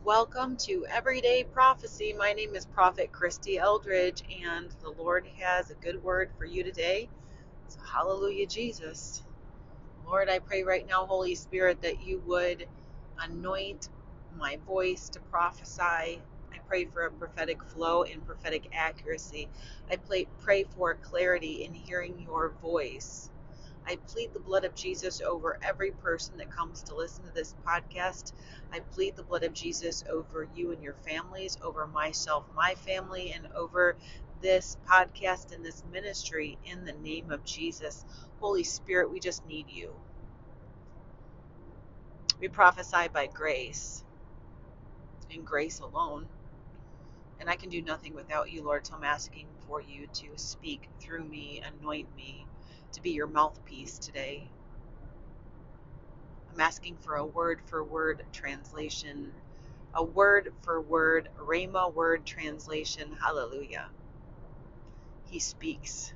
Welcome to Everyday Prophecy. My name is Prophet Kristy Eldridge, and the Lord has a good word for you today. So, hallelujah, Jesus. Lord, I pray right now, Holy Spirit, that you would anoint my voice to prophesy. I pray for a prophetic flow and prophetic accuracy. I pray for clarity in hearing your voice. I plead the blood of Jesus over every person that comes to listen to this podcast. I plead the blood of Jesus over you and your families, over myself, my family, and over this podcast and this ministry in the name of Jesus. Holy Spirit, we just need you. We prophesy by grace and grace alone. And I can do nothing without you, Lord, so I'm asking for you to speak through me, anoint me to be your mouthpiece today. I'm asking for a word-for-word translation, a word-for-word Rhema word translation. Hallelujah. He speaks.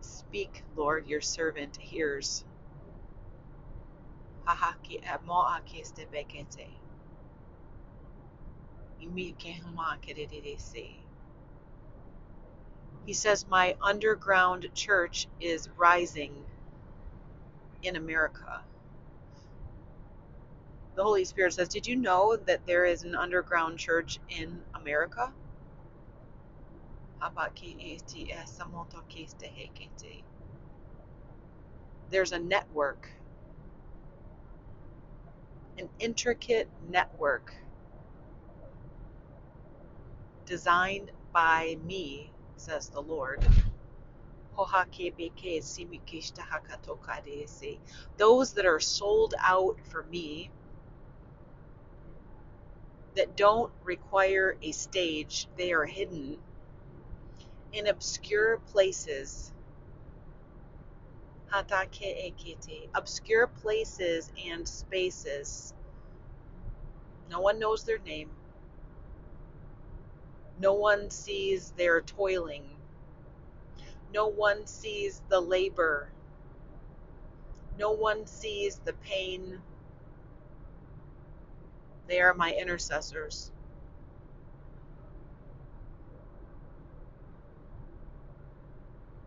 Speak, Lord, your servant hears. He says, my underground church is rising in America. The Holy Spirit says, did you know that there is an underground church in America? There's a network, an intricate network designed by me, says the Lord. Those that are sold out for me, that don't require a stage, they are hidden in obscure places. Obscure places and spaces. No one knows their name. No one sees their toiling. No one sees the labor. No one sees the pain. They are my intercessors.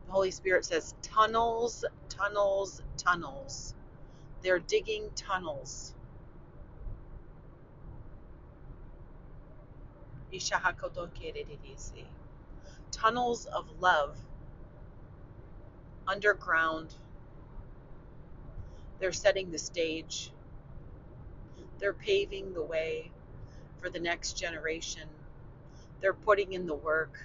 The Holy Spirit says tunnels, tunnels, tunnels. They're digging tunnels. Tunnels of love. Underground. They're setting the stage. They're paving the way for the next generation. They're putting in the work.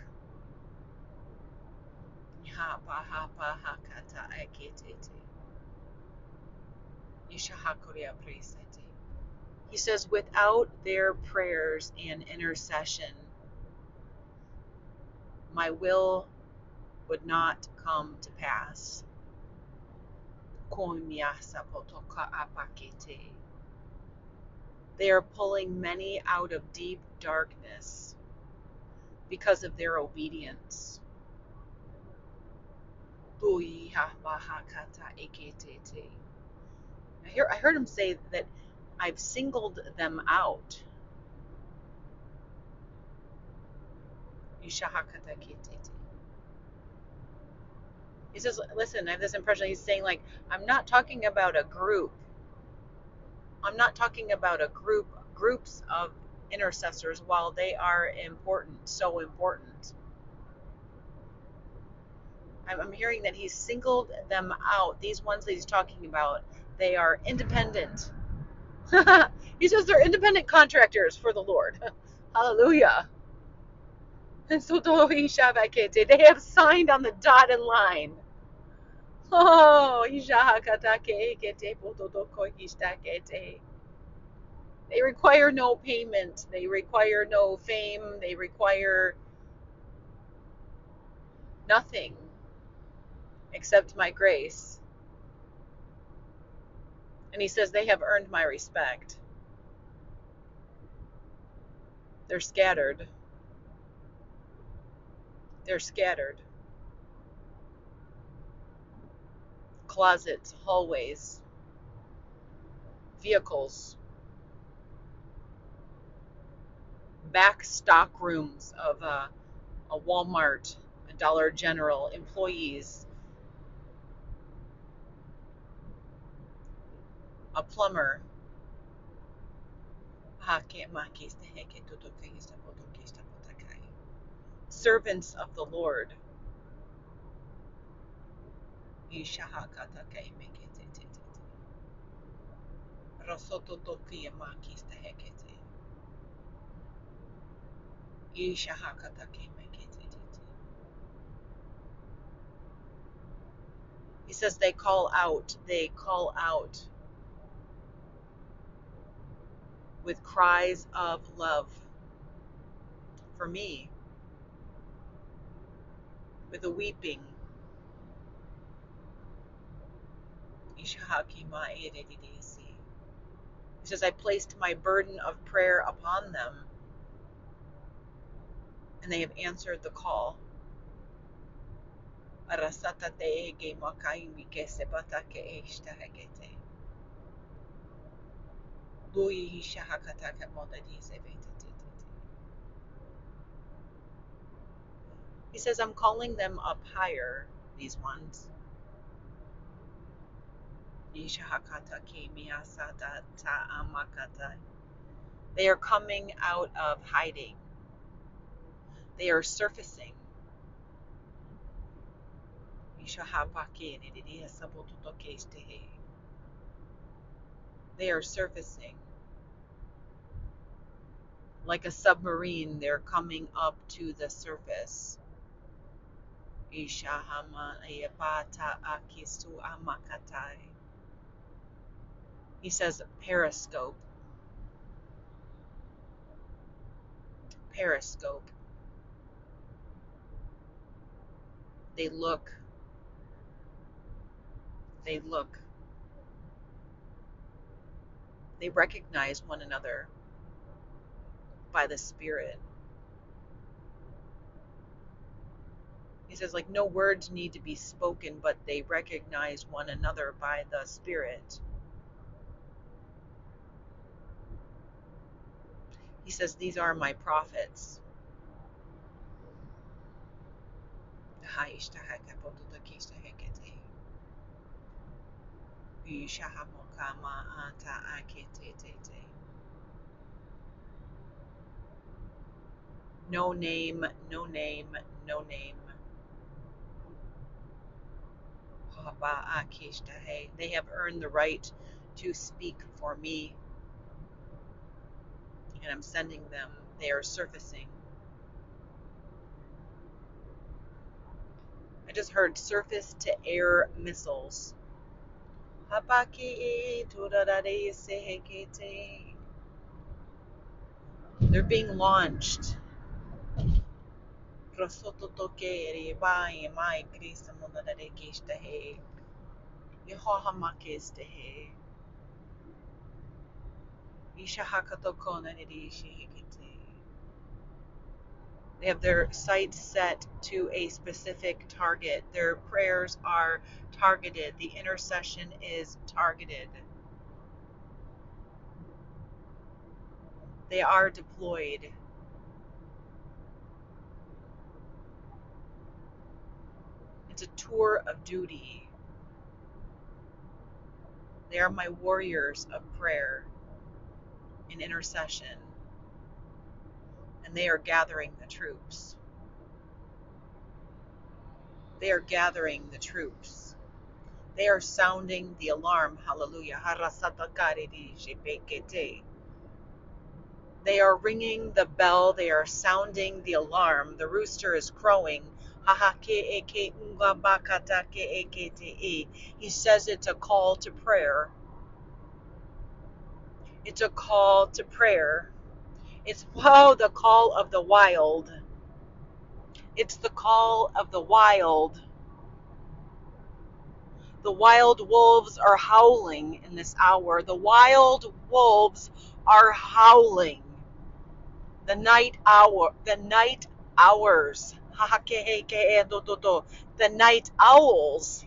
He says, without their prayers and intercession, my will would not come to pass. They are pulling many out of deep darkness because of their obedience. I heard him say that I've singled them out. He says, listen, I have this impression he's saying, like, I'm not talking about a group. I'm not talking about groups of intercessors, while they are important, so important. I'm hearing that he's singled them out. These ones that he's talking about, they are independent. He says they're independent contractors for the Lord. Hallelujah. And so they have signed on the dotted line. Oh, they require no payment. They require no fame. They require nothing except my grace. And he says they have earned my respect. They're scattered. They're scattered. Closets, hallways, vehicles, back stock rooms of a Walmart, a Dollar General, employees, a plumber, servants of the Lord. He says they call out with cries of love for me, with a weeping. He says, I placed my burden of prayer upon them, and they have answered the call. He says, I'm calling them up higher, these ones. They are coming out of hiding. They are surfacing. They are surfacing. Like a submarine, they're coming up to the surface. He says periscope. Periscope. They look. They look. They recognize one another by the Spirit. He says, like, no words need to be spoken, but they recognize one another by the Spirit. He says, these are my prophets. No name, no name, no name. They have earned the right to speak for me, and I'm sending them. They are surfacing. I just heard surface to air missiles. They're being launched. They have their sights set to a specific target. Their prayers are targeted. The intercession is targeted. They are deployed. It's a tour of duty. They are my warriors of prayer and intercession, and they are gathering the troops. They are gathering the troops. They are sounding the alarm. Hallelujah. They are ringing the bell. They are sounding the alarm. The rooster is crowing. He says it's a call to prayer. It's a call to prayer. It's the call of the wild. It's the call of the wild. The wild wolves are howling in this hour. The wild wolves are howling. The night hours. The night owls,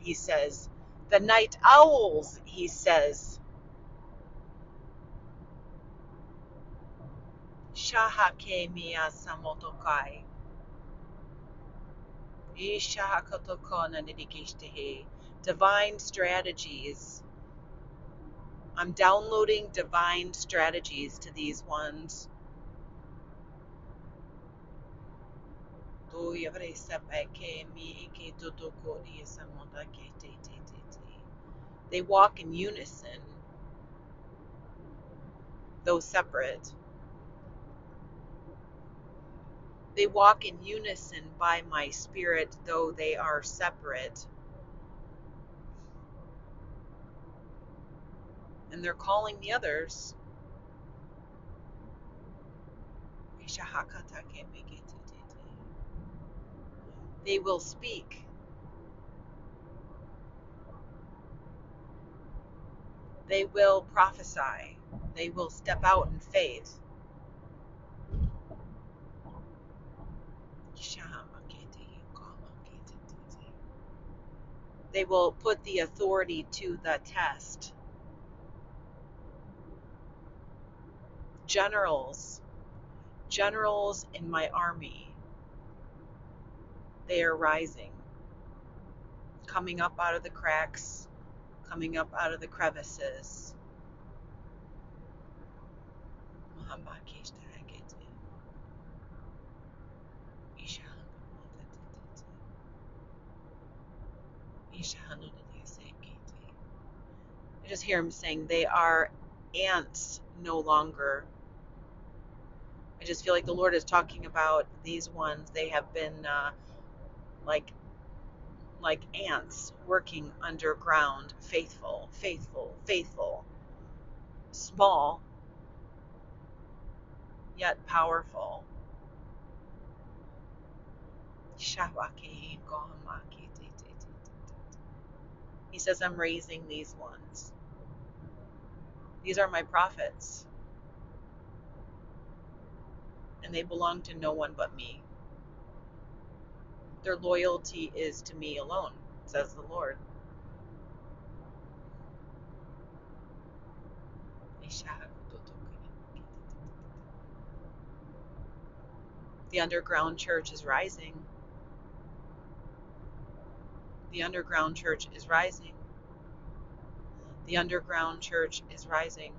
he says. The night owls, he says. Ishahake miya samotokai. Ishahakotokona nidikishtehe. Divine strategies. I'm downloading divine strategies to these ones. They walk in unison, though separate. They walk in unison by my spirit, though they are separate. And they're calling the others. They will speak. They will prophesy. They will step out in faith. They will put the authority to the test. Generals in my army, they are rising, coming up out of the cracks, coming up out of the crevices. I just hear him saying they are ants no longer. I just feel like the Lord is talking about these ones. They have been like ants working underground, faithful, small, yet powerful. He says, I'm raising these ones. These are my prophets. And they belong to no one but me. Their loyalty is to me alone, says the Lord. The underground church is rising. The underground church is rising. The underground church is rising.